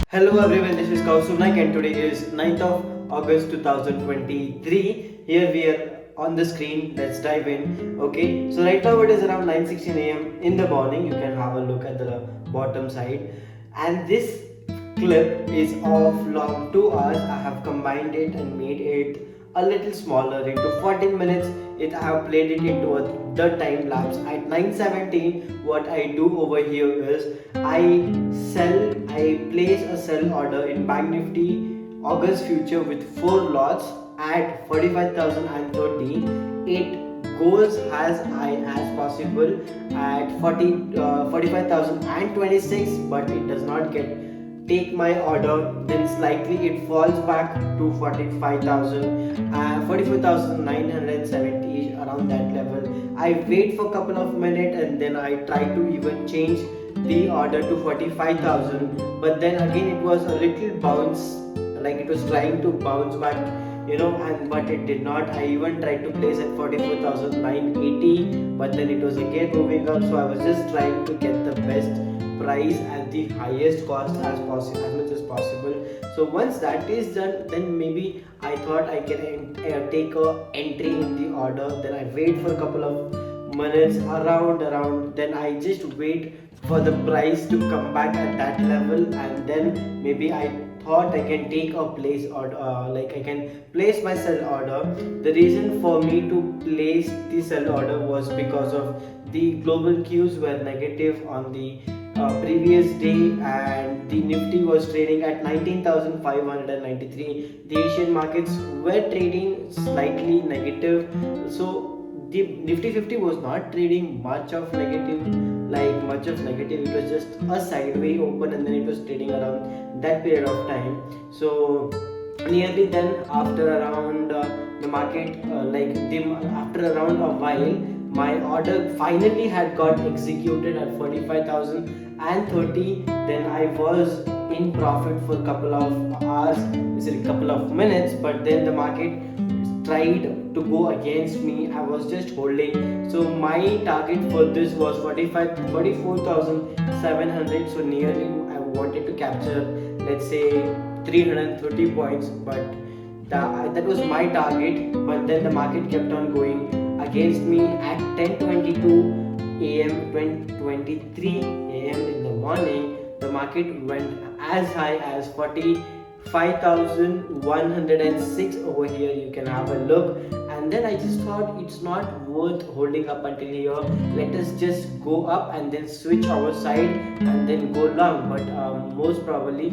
Hello everyone, this is Kausunak and today is 9th of August 2023. Here we are on the screen. Let's dive in. Okay, so right now it is around 9:16 a.m. in the morning. You can have a look at the bottom side. And this clip is of long 2 hours. I have combined it and made it a little smaller into 14 minutes. I have played it into the time lapse at 9:17. What I do over here is I place a sell order in Bank Nifty August future with 4 lots at 45,030. It goes as high as possible at 45,026, but it does not get take my order. Then slightly it falls back to 45,000 44,970 around that level. I wait for a couple of minutes and then I try to even change the order to 45,000, but then again it was a little bounce, like it was trying to bounce back, and but it did not. I even tried to place at 44,980, but then it was again moving up. So I was just trying to get the best price at the highest cost as possible, as much as possible. So once that is done, then maybe I thought I can take a entry in the order. Then I wait for a couple of minutes around, then I just wait for the price to come back at that level, and then maybe I thought I can take a place, or like I can place my sell order. The reason for me to place the sell order was because of the global cues were negative on the previous day, and the Nifty was trading at 19,593. The Asian markets were trading slightly negative, so the Nifty 50 was not trading much of negative, it was just a sideways open, and then it was trading around that period of time. So nearly then, after around the market after around a while, my order finally had got executed at 45,030. Then I was in profit for a couple of hours, a couple of minutes, but then the market tried to go against me. I was just holding. So my target for this was 44,700. So nearly I wanted to capture, let's say, 330 points, but that was my target. But then the market kept on going against me at 10:22 a.m. 23 a.m. in the morning. The market went as high as 45,106 over here. You can have a look, and then I just thought it's not worth holding up until here. Let us just go up and then switch our side and then go long. But most probably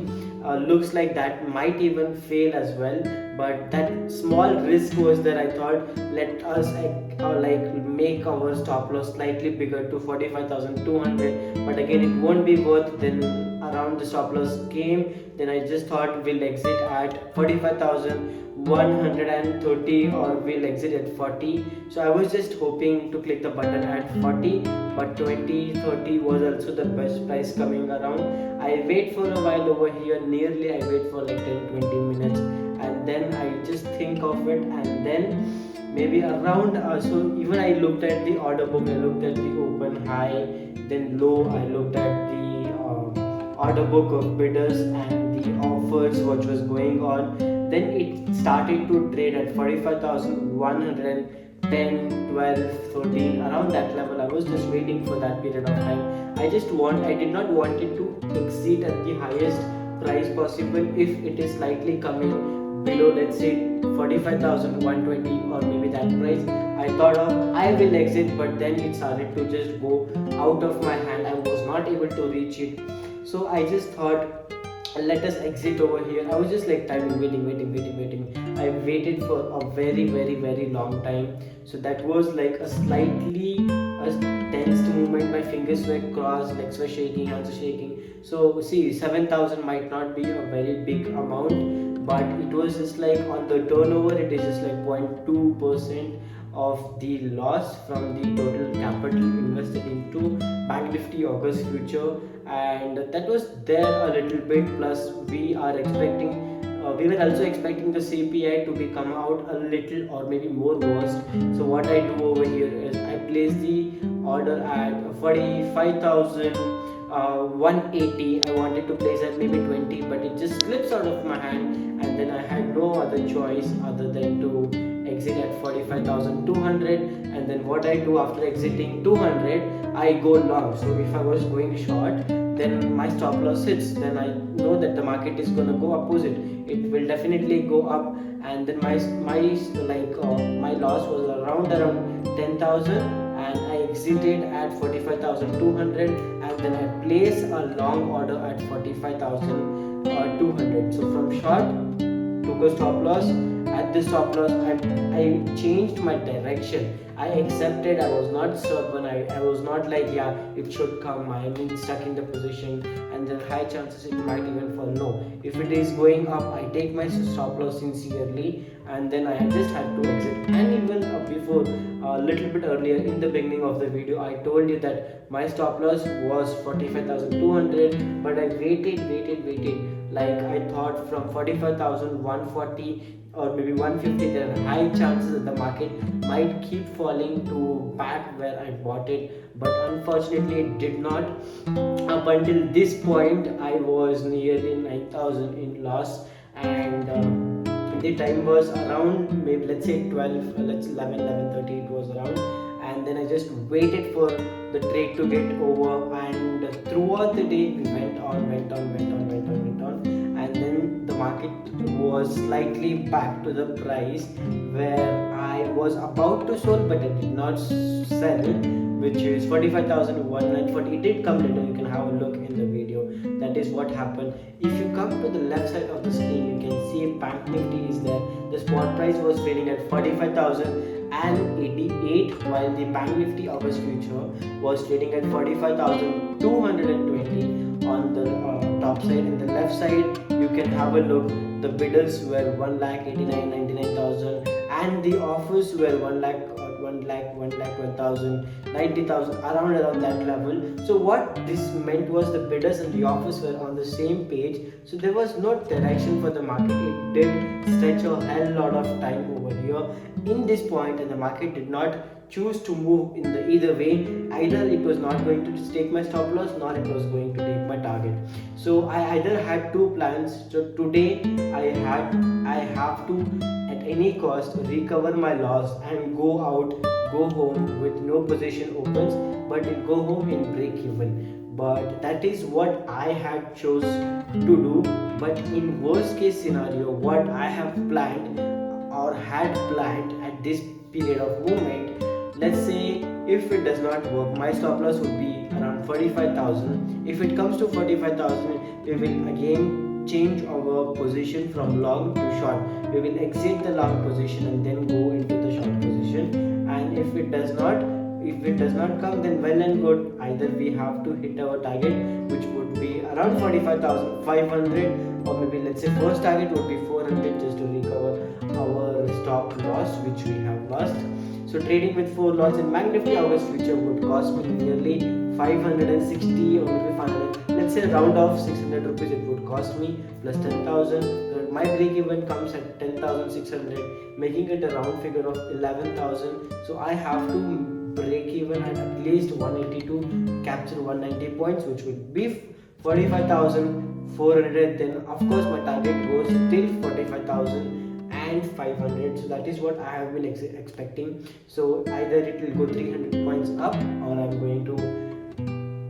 looks like that might even fail as well. But that small risk was there. I thought let us make our stop loss slightly bigger to 45,200, but again it won't be worth. Then around the stop loss came, then I just thought we'll exit at 45,130 or we'll exit at 40. So I was just hoping to click the button at 40, but 2030 was also the best price coming around. I wait for a while over here. Nearly I wait for like 10-20 minutes, and then I just think of it, and then maybe around so even I looked at the order book, I looked at the open, high, then low. I looked at the order book of bidders and the offers which was going on. Then it started to trade at 45,110, 12, 13, around that level. I was just waiting for that period of time. I did not want it to exceed at the highest price possible. If it is slightly coming below, let's say 45,120 or maybe that price, I thought of I will exit, but then it started to just go out of my hand. I was not able to reach it. So I just thought let us exit over here. I was just like timing, waiting. I waited for a very long time. So that was like a slightly tensed movement. My fingers were crossed, legs were shaking, hands were shaking. So see, 7,000 might not be a very big amount, but it was just like on the turnover, it is just like 0.2% of the loss from the total capital invested into Bank Nifty August future, and that was there a little bit. Plus, we were also expecting the CPI to be come out a little or maybe more worse. So what I do over here is I place the order at 45,000. 180. I wanted to place at maybe 20, but it just slips out of my hand, and then I had no other choice other than to exit at 45,200. And then what I do after exiting 200, I go long. So if I was going short, then my stop loss hits, then I know that the market is going to go opposite. It will definitely go up, and then my loss was around 10,000, and I exited at 45,200, and then I place a long order at 45,200. So from short took a stop loss. At this stop loss, I changed my direction. I accepted. I was not stubborn. I was not like, yeah, it should come. I am stuck in the position, and then high chances it might even fall. No, if it is going up, I take my stop loss sincerely, and then I just had to exit. And even before, a little bit earlier in the beginning of the video, I told you that my stop loss was 45,200, but I waited. Like I thought from 45,140 or maybe 150, there are high chances that the market might keep falling to back where I bought it, but unfortunately it did not. Up until this point, I was nearly 9,000 in loss, and the time was around maybe let's say 12, let's 11:30 it was around, and then I just waited for the trade to get over, and throughout the day we went on, and then the market was slightly back to the price where I was about to sell, but I did not sell, which is 45,140. It did come later. You can have a look in the video. That is what happened. If you come to the left side of the screen, you can see Bank Nifty is there. The spot price was trading at 45,088, while the Bank Nifty August future was trading at 45,220 on the top side. And the left side, you can have a look. The bidders were 1,89,99,000, and the offers were 1,12,000, 90,000, around that level. So what this meant was the bidders and the offers were on the same page. So there was no direction for the market. It did stretch a hell lot of time over here in this point, and the market did not choose to move in the either way. Either it was not going to take my stop loss, nor it was going to take my target. So I either had two plans. So today I have to at any cost recover my loss and go home with no position opens, but it go home in break even. But that is what I had chose to do. But in worst case scenario, what I have planned or had planned at this period of movement, let's say if it does not work, my stop loss would be around 45,000. If it comes to 45,000, we will again change our position from long to short. We will exit the long position and then go into the short position. And if it does not come, then well and good. Either we have to hit our target, which would be around 45,500, or maybe let's say first target would be 400, just to recover our stop loss which we have lost. So trading with 4 lots in Bank Nifty August future would cost me nearly 560 or maybe 500. Let's say round off 600 rupees it would cost me plus 10,000. My break even comes at 10,600, making it a round figure of 11,000. So I have to break even at least 180 to capture 190 points, which would be 45,400. Then of course my target goes till 45,500. So that is what I have been expecting. So either it will go 300 points up, or I'm going to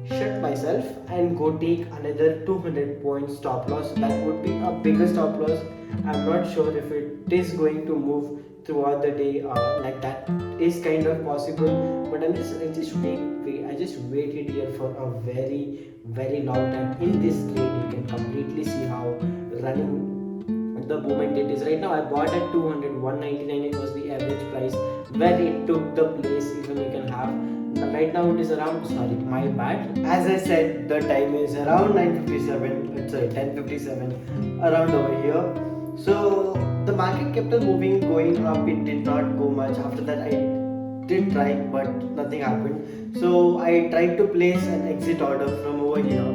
shut myself and go take another 200 points stop loss. That would be a bigger stop loss. I'm not sure if it is going to move throughout the day, like that is kind of possible, but I just waited here for a very long time. In this trade you can completely see how running the moment it is. Right now I bought at 200, 199 it was the average price where it took the place. Even you can have right now it is around, sorry, my bad, as I said, the time is around 10:57 around over here. So the market kept on moving, going up. It did not go much. After that I did try, but nothing happened. So I tried to place an exit order from over here.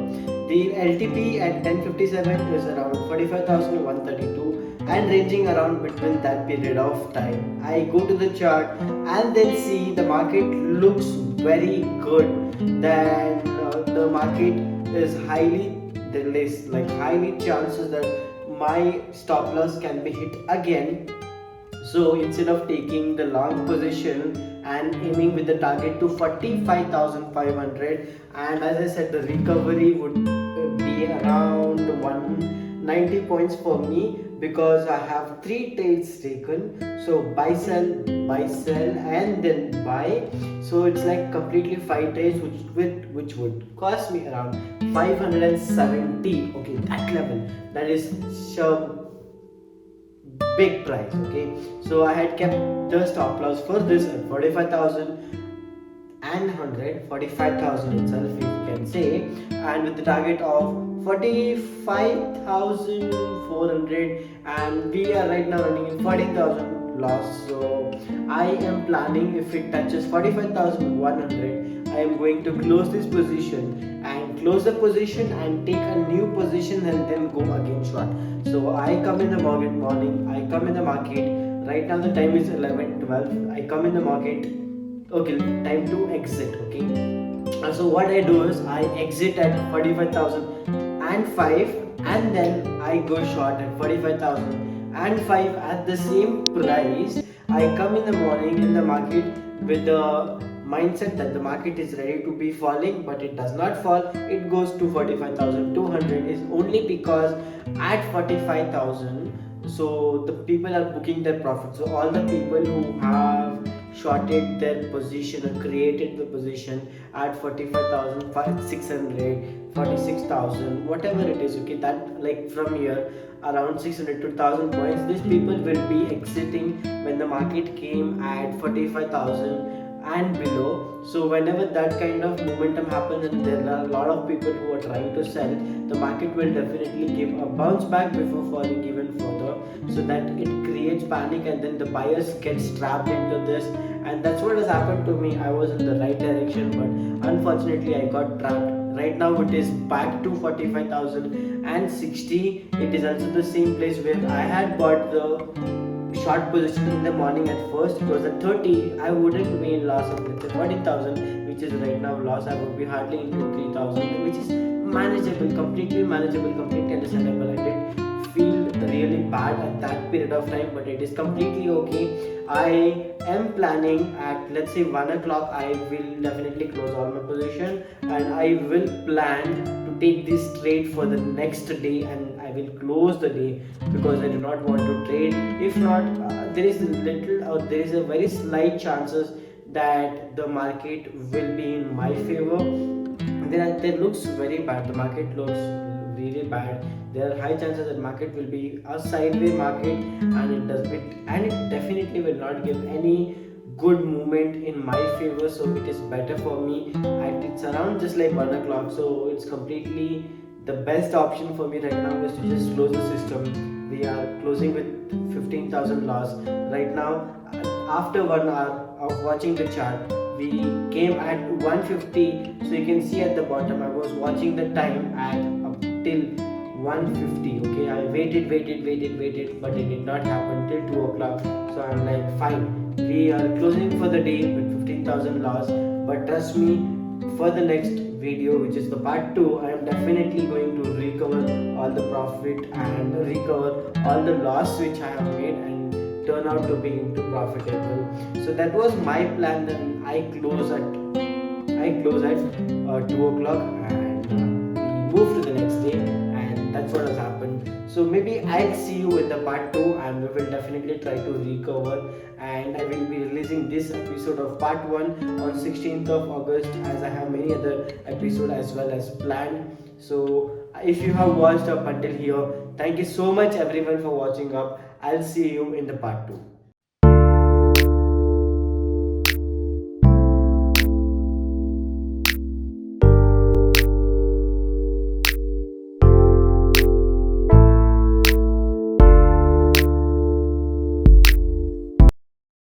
The LTP at 10:57 is around 45,132 and ranging around between that period of time. I go to the chart and then see the market looks very good. Then the market is highly chances that my stop loss can be hit again. So instead of taking the long position and aiming with the target to 45,500, and as I said, the recovery would be around 190 points for me, because I have three trades taken. So buy sell and then buy. So it's like completely five trades, which would cost me around 570. Okay, that level, that is sure big price. Okay, so I had kept the stop loss for this at 45,000 and 100, 45,000 itself, if you can say, and with the target of 45,400, and we are right now running in 40,000 loss. So I am planning, if it touches 45,100, I am going to close this position and close the position and take a new position and then go again short. So I come in the morning, I come in the market. Right now the time is 11:12. I come in the market. Okay, time to exit. Okay, so what I do is I exit at 45,005, and then I go short at 45,005 at the same price. I come in the morning in the market with the mindset that the market is ready to be falling, but it does not fall. It goes to 45,200, is only because at 45,000, so the people are booking their profit. So all the people who have shorted their position or created the position at 45,600, 46,000, whatever it is, okay, that like from here around 600 to 1000 points, these people will be exiting when the market came at 45,000 and below. So whenever that kind of momentum happens and there are a lot of people who are trying to sell, the market will definitely give a bounce back before falling even further, so that it creates panic and then the buyers get trapped into this. And that's what has happened to me. I was in the right direction, but unfortunately I got trapped. Right now it is back to 45,060. It is also the same place where I had bought the short position in the morning. At first it was at 30. I wouldn't be in loss of, let's say, 40,000, which is right now loss. I would be hardly into 3,000, which is manageable, completely manageable, completely understandable. I did feel really bad at that period of time, but it is completely okay. I am planning at, let's say, 1 o'clock. I will definitely close all my position, and I will plan to take this trade for the next day, and I will close the day, because I do not want to trade. If not, there is a very slight chances that the market will be in my favor. There looks very bad. The market looks really bad. There are high chances that market will be a sideways market, and it definitely will not give any good movement in my favor. So it is better for me, and it's around just like 1 o'clock. So it's completely the best option for me right now is to just close the system. We are closing with 15,000 loss right now. After 1 hour of watching the chart, we came at 150. So you can see at the bottom, I was watching the time at up till 150. Okay, I waited, but it did not happen till 2 o'clock. So I'm like, fine, we are closing for the day with 15,000 loss. But trust me, for the next video, which is the part 2, I am definitely going to recover all the profit and recover all the loss which I have made and turn out to be into profitable. So that was my plan. Then I close at 2 o'clock, and we move to the next day, and that's what has happened. So maybe I'll see you in the part 2, and we will definitely try to recover, and I will be releasing this episode of part 1 on 16th of August, as I have many other episodes as well as planned. So if you have watched up until here, thank you so much everyone for watching up. I'll see you in the part 2.